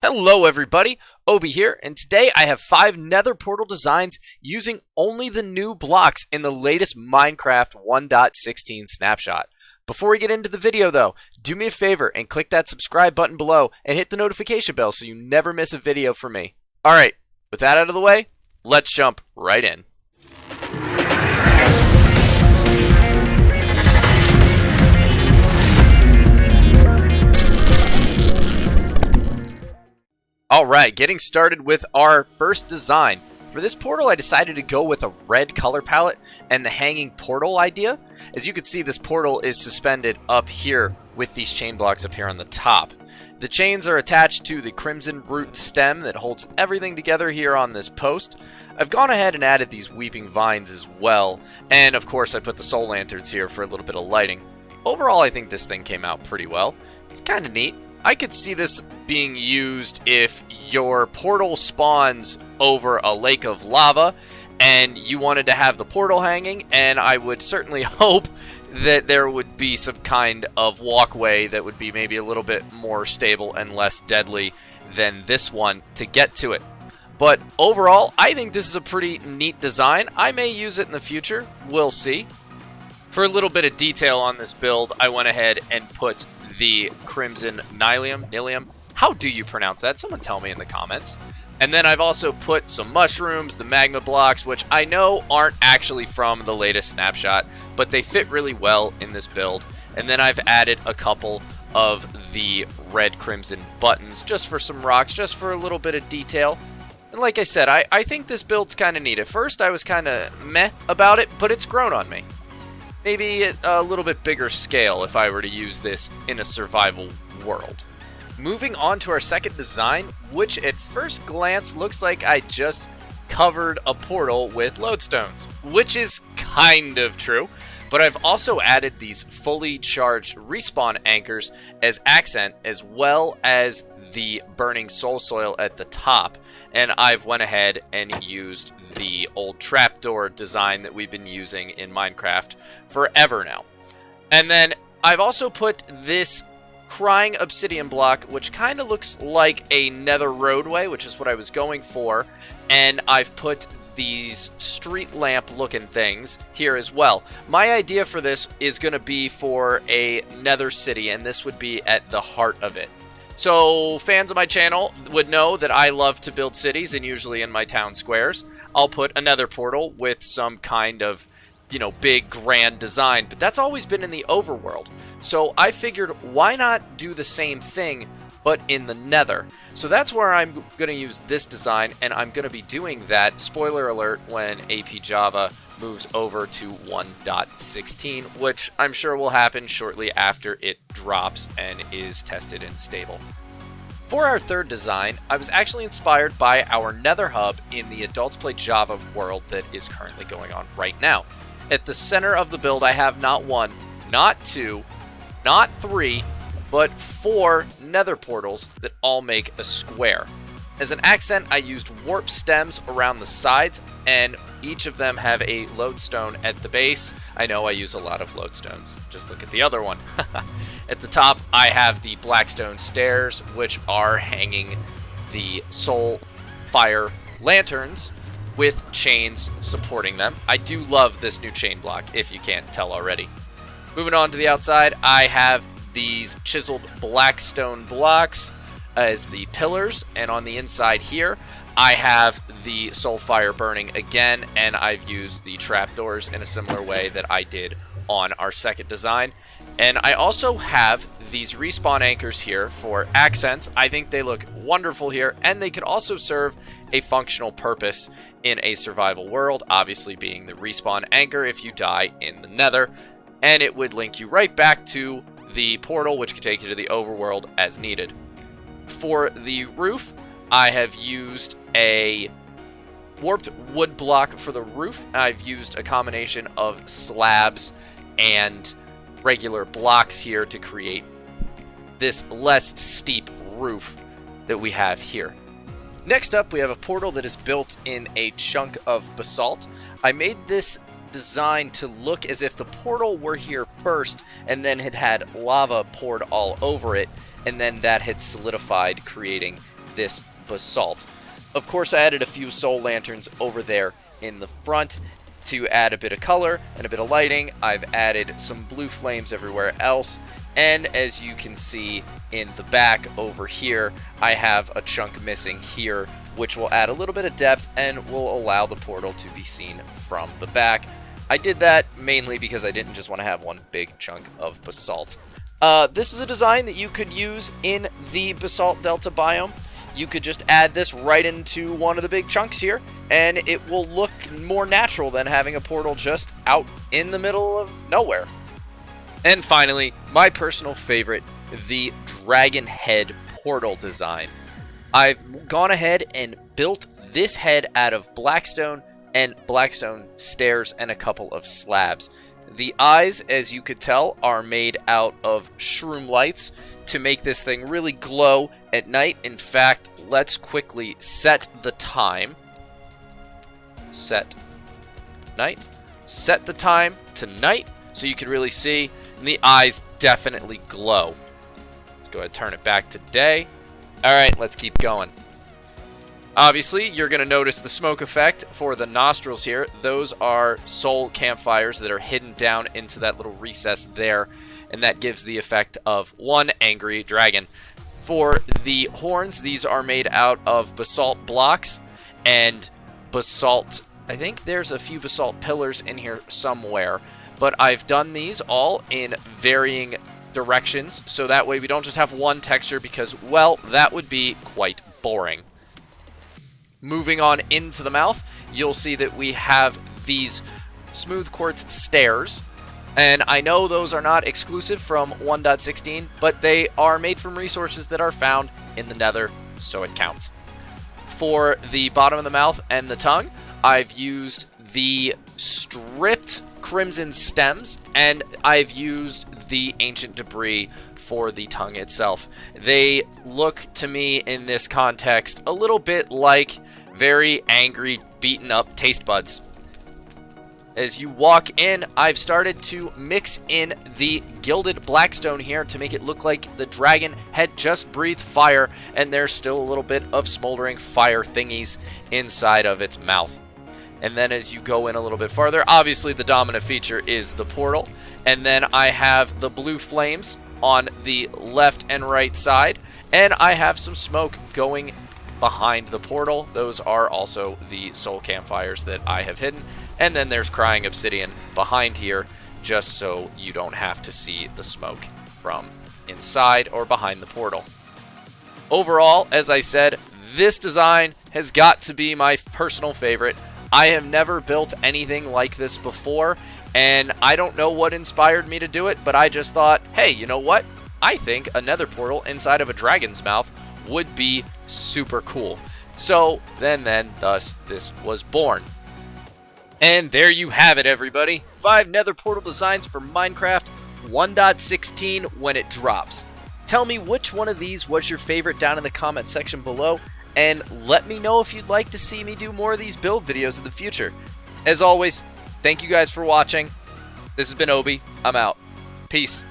Hello everybody, Obi here, and today I have 5 nether portal designs using only the new blocks in the latest Minecraft 1.16 snapshot. Before we get into the video though, do me a favor and click that subscribe button below and hit the notification bell so you never miss a video from me. Alright, with that out of the way, let's jump right in. Alright, getting started with our first design. For this portal, I decided to go with a red color palette and the hanging portal idea. As you can see, this portal is suspended up here with these chain blocks up here on the top. The chains are attached to the crimson root stem that holds everything together here on this post. I've gone ahead and added these weeping vines as well, and of course I put the soul lanterns here for a little bit of lighting. Overall, I think this thing came out pretty well. It's kind of neat. I could see this being used if your portal spawns over a lake of lava and you wanted to have the portal hanging, and I would certainly hope that there would be some kind of walkway that would be maybe a little bit more stable and less deadly than this one to get to it. But overall, I think this is a pretty neat design. I may use it in the future. We'll see. For a little bit of detail on this build, I went ahead and put the crimson nylium. How do you pronounce that? Someone tell me in the comments. And then I've also put some mushrooms, the magma blocks, which I know aren't actually from the latest snapshot, but they fit really well in this build. And then I've added a couple of the red crimson buttons just for some rocks, just for a little bit of detail. And like I said, I think this build's kind of neat. At first I was kind of meh about it, but it's grown on me. Maybe at a little bit bigger scale if I were to use this in a survival world. Moving on to our second design, which at first glance looks like I just covered a portal with lodestones, which is kind of true, but I've also added these fully charged respawn anchors as accent, as well as the burning soul soil at the top, and I've went ahead and used the old trapdoor design that we've been using in Minecraft forever now. And then I've also put this crying obsidian block, which kind of looks like a nether roadway, which is what I was going for, and I've put these street lamp looking things here as well. My idea for this is going to be for a nether city, and this would be at the heart of it. So fans of my channel would know that I love to build cities, and usually in my town squares I'll put a nether portal with some kind of, you know, big grand design, but that's always been in the overworld. So I figured, why not do the same thing but in the nether? So that's where I'm going to use this design, and I'm going to be doing that, spoiler alert, when AP Java moves over to 1.16, which I'm sure will happen shortly after it drops and is tested and stable. For our third design, I was actually inspired by our Nether Hub in the Adults Play Java world that is currently going on right now. At the center of the build, I have not 1, not 2, not 3, but 4 nether portals that all make a square. As an accent, I used warp stems around the sides, and each of them have a lodestone at the base. I know I use a lot of lodestones. Just look at the other one. At the top, I have the blackstone stairs, which are hanging the soul fire lanterns with chains supporting them. I do love this new chain block, if you can't tell already. Moving on to the outside, I have these chiseled blackstone blocks as the pillars, and on the inside here I have the soul fire burning again, and I've used the trapdoors in a similar way that I did on our second design. And I also have these respawn anchors here for accents. I think they look wonderful here, and they could also serve a functional purpose in a survival world, obviously being the respawn anchor if you die in the nether, and it would link you right back to the portal, which could take you to the overworld as needed. For the roof, I have used a warped wood block for the roof. I've used a combination of slabs and regular blocks here to create this less steep roof that we have here. Next up, we have a portal that is built in a chunk of basalt. I made this design to look as if the portal were here first and then had lava poured all over it, and then that had solidified, creating this basalt. Of course, I added a few soul lanterns over there in the front to add a bit of color and a bit of lighting. I've added some blue flames everywhere else, and as you can see in the back over here, I have a chunk missing here, which will add a little bit of depth and will allow the portal to be seen from the back. I did that mainly because I didn't just want to have one big chunk of basalt. This is a design that you could use in the Basalt Delta biome. You could just add this right into one of the big chunks here, and it will look more natural than having a portal just out in the middle of nowhere. And finally, my personal favorite, the dragon head portal design. I've gone ahead and built this head out of blackstone and blackstone stairs and a couple of slabs. The eyes, as you could tell, are made out of shroom lights to make this thing really glow at night. In fact, let's quickly set the time. Set the time to night so you can really see. And the eyes definitely glow. Let's go ahead and turn it back to day. Alright, let's keep going. Obviously, you're going to notice the smoke effect for the nostrils here. Those are soul campfires that are hidden down into that little recess there, and that gives the effect of one angry dragon. For the horns, these are made out of basalt blocks and basalt. I think there's a few basalt pillars in here somewhere, but I've done these all in varying directions, so that way we don't just have one texture because, well, that would be quite boring. Moving on into the mouth, you'll see that we have these smooth quartz stairs, and I know those are not exclusive from 1.16, but they are made from resources that are found in the Nether, so it counts. For the bottom of the mouth and the tongue, I've used the stripped crimson stems, and I've used the ancient debris for the tongue itself. They look to me in this context a little bit like very angry, beaten up taste buds. As you walk in, I've started to mix in the gilded blackstone here to make it look like the dragon had just breathed fire, and there's still a little bit of smoldering fire thingies inside of its mouth. And then as you go in a little bit farther, obviously the dominant feature is the portal, and then I have the blue flames on the left and right side, and I have some smoke going behind the portal. Those are also the soul campfires that I have hidden. And then there's crying obsidian behind here, just so you don't have to see the smoke from inside or behind the portal. Overall, as I said, this design has got to be my personal favorite. I have never built anything like this before, and I don't know what inspired me to do it, but I just thought, hey, you know what? I think a nether portal inside of a dragon's mouth would be super cool. So thus this was born. And there you have it, everybody. 5 nether portal designs for Minecraft 1.16 when it drops. Tell me which one of these was your favorite down in the comment section below, and let me know if you'd like to see me do more of these build videos in the future. As always, thank you guys for watching. This has been Obi. I'm out. Peace.